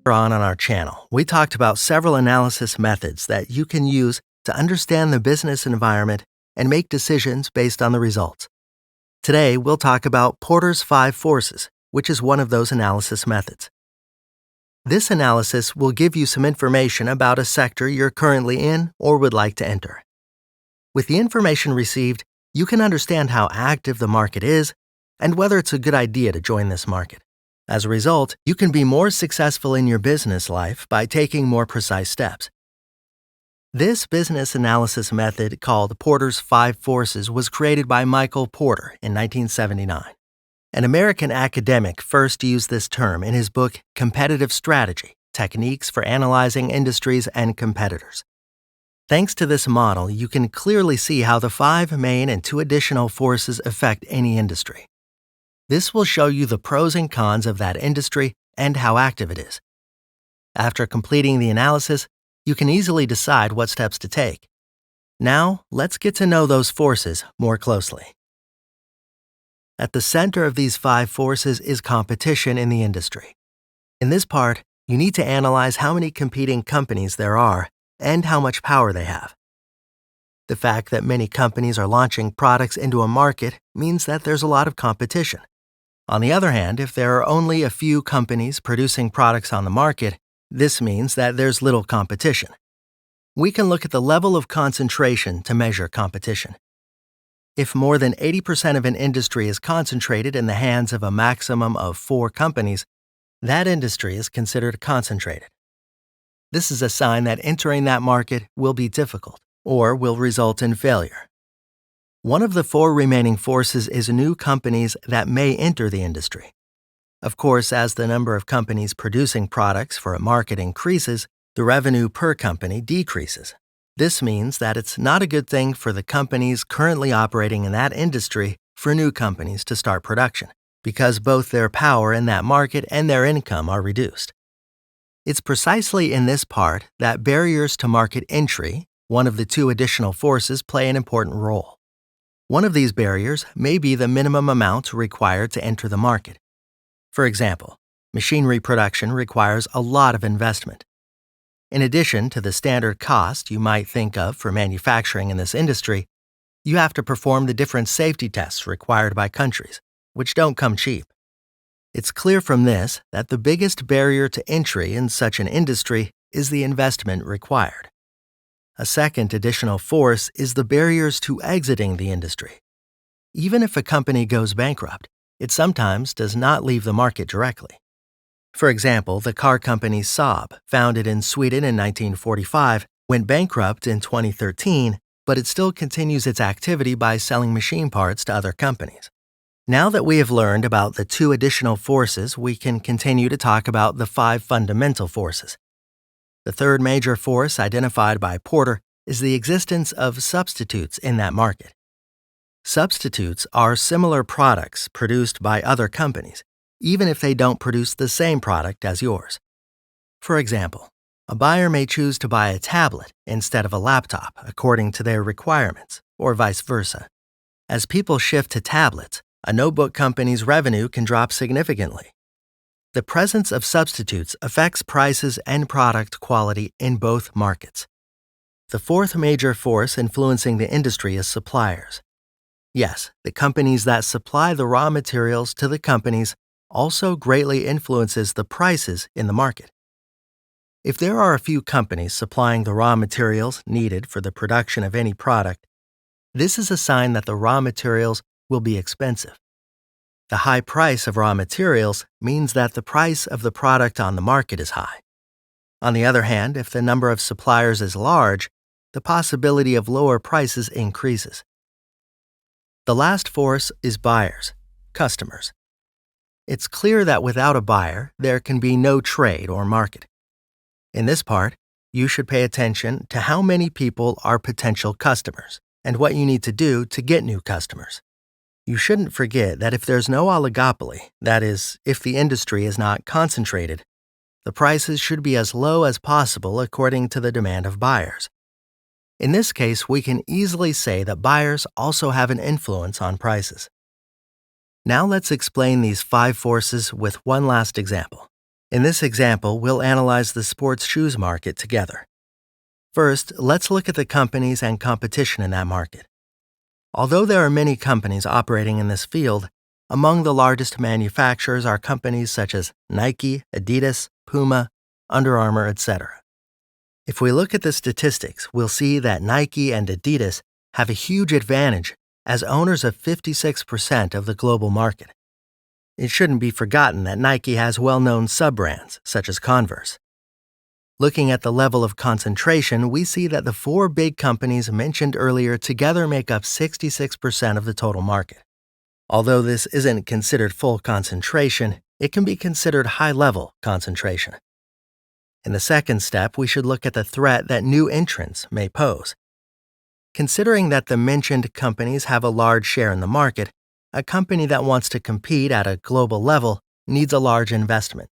On our channel, we talked about several analysis methods that you can use to understand the business environment and make decisions based on the results. Today, we'll talk about Porter's 5 forces, which is one of those analysis methods. This analysis will give you some information about a sector you're currently in or would like to enter. With the information received, you can understand how active the market is and whether it's a good idea to join this market. As a result, you can be more successful in your business life by taking more precise steps. This business analysis method called Porter's 5 forces was created by Michael Porter in 1979. An American academic first used this term in his book Competitive Strategy: Techniques for Analyzing Industries and Competitors. Thanks to this model, you can clearly see how the 5 main and 2 additional forces affect any industry. This will show you the pros and cons of that industry and how active it is. After completing the analysis, you can easily decide what steps to take. Now, let's get to know those forces more closely. At the center of these 5 forces is competition in the industry. In this part, you need to analyze how many competing companies there are and how much power they have. The fact that many companies are launching products into a market means that there's a lot of competition. On the other hand, if there are only a few companies producing products on the market, this means that there's little competition. We can look at the level of concentration to measure competition. If more than 80% of an industry is concentrated in the hands of a maximum of 4 companies, that industry is considered concentrated. This is a sign that entering that market will be difficult or will result in failure. One of the 4 remaining forces is new companies that may enter the industry. Of course, as the number of companies producing products for a market increases, the revenue per company decreases. This means that it's not a good thing for the companies currently operating in that industry for new companies to start production, because both their power in that market and their income are reduced. It's precisely in this part that barriers to market entry, one of the 2 additional forces, play an important role. One of these barriers may be the minimum amount required to enter the market. For example, machinery production requires a lot of investment. In addition to the standard cost you might think of for manufacturing in this industry, you have to perform the different safety tests required by countries, which don't come cheap. It's clear from this that the biggest barrier to entry in such an industry is the investment required. A second additional force is the barriers to exiting the industry. Even if a company goes bankrupt, it sometimes does not leave the market directly. For example, the car company Saab, founded in Sweden in 1945, went bankrupt in 2013, but it still continues its activity by selling machine parts to other companies. Now that we have learned about the 2 additional forces, we can continue to talk about the 5 fundamental forces. The third major force identified by Porter is the existence of substitutes in that market. Substitutes are similar products produced by other companies, even if they don't produce the same product as yours. For example, a buyer may choose to buy a tablet instead of a laptop according to their requirements, or vice versa. As people shift to tablets, a notebook company's revenue can drop significantly. The presence of substitutes affects prices and product quality in both markets. The 4th major force influencing the industry is suppliers. Yes, the companies that supply the raw materials to the companies also greatly influences the prices in the market. If there are a few companies supplying the raw materials needed for the production of any product, this is a sign that the raw materials will be expensive. The high price of raw materials means that the price of the product on the market is high. On the other hand, if the number of suppliers is large, the possibility of lower prices increases. The last force is buyers, customers. It's clear that without a buyer, there can be no trade or market. In this part, you should pay attention to how many people are potential customers and what you need to do to get new customers. You shouldn't forget that if there's no oligopoly, that is, if the industry is not concentrated, the prices should be as low as possible according to the demand of buyers. In this case, we can easily say that buyers also have an influence on prices. Now let's explain these 5 forces with one last example. In this example, we'll analyze the sports shoes market together. First, let's look at the companies and competition in that market. Although there are many companies operating in this field, among the largest manufacturers are companies such as Nike, Adidas, Puma, Under Armour, etc. If we look at the statistics, we'll see that Nike and Adidas have a huge advantage as owners of 56% of the global market. It shouldn't be forgotten that Nike has well-known sub-brands such as Converse. Looking at the level of concentration, we see that the 4 big companies mentioned earlier together make up 66% of the total market. Although this isn't considered full concentration, it can be considered high-level concentration. In the second step, we should look at the threat that new entrants may pose. Considering that the mentioned companies have a large share in the market, a company that wants to compete at a global level needs a large investment.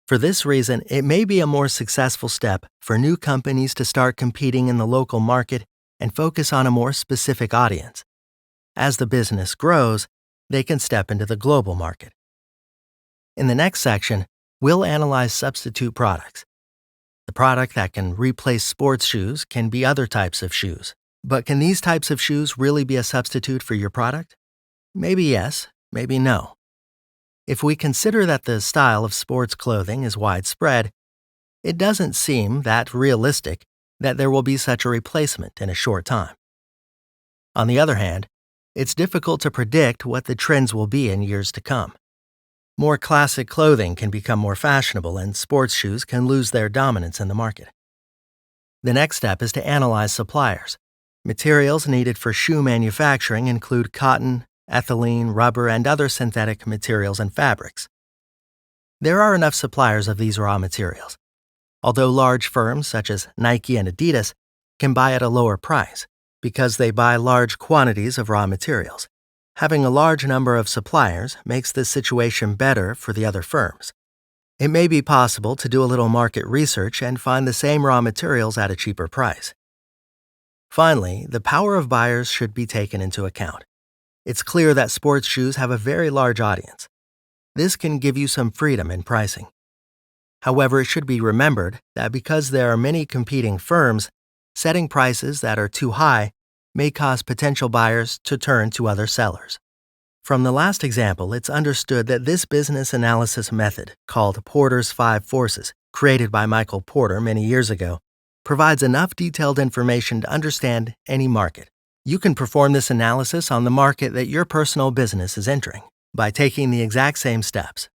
For this reason, it may be a more successful step for new companies to start competing in the local market and focus on a more specific audience. As the business grows, they can step into the global market. In the next section, we'll analyze substitute products. The product that can replace sports shoes can be other types of shoes. But can these types of shoes really be a substitute for your product? Maybe yes, maybe no. If we consider that the style of sports clothing is widespread, it doesn't seem that realistic that there will be such a replacement in a short time. On the other hand, it's difficult to predict what the trends will be in years to come. More classic clothing can become more fashionable and sports shoes can lose their dominance in the market. The next step is to analyze suppliers. Materials needed for shoe manufacturing include cotton, ethylene, rubber, and other synthetic materials and fabrics. There are enough suppliers of these raw materials, although large firms such as Nike and Adidas can buy at a lower price because they buy large quantities of raw materials. Having a large number of suppliers makes this situation better for the other firms. It may be possible to do a little market research and find the same raw materials at a cheaper price. Finally, the power of buyers should be taken into account. It's clear that sports shoes have a very large audience. This can give you some freedom in pricing. However, it should be remembered that because there are many competing firms, setting prices that are too high may cause potential buyers to turn to other sellers. From the last example, it's understood that this business analysis method, called Porter's 5 Forces, created by Michael Porter many years ago, provides enough detailed information to understand any market. You can perform this analysis on the market that your personal business is entering by taking the exact same steps.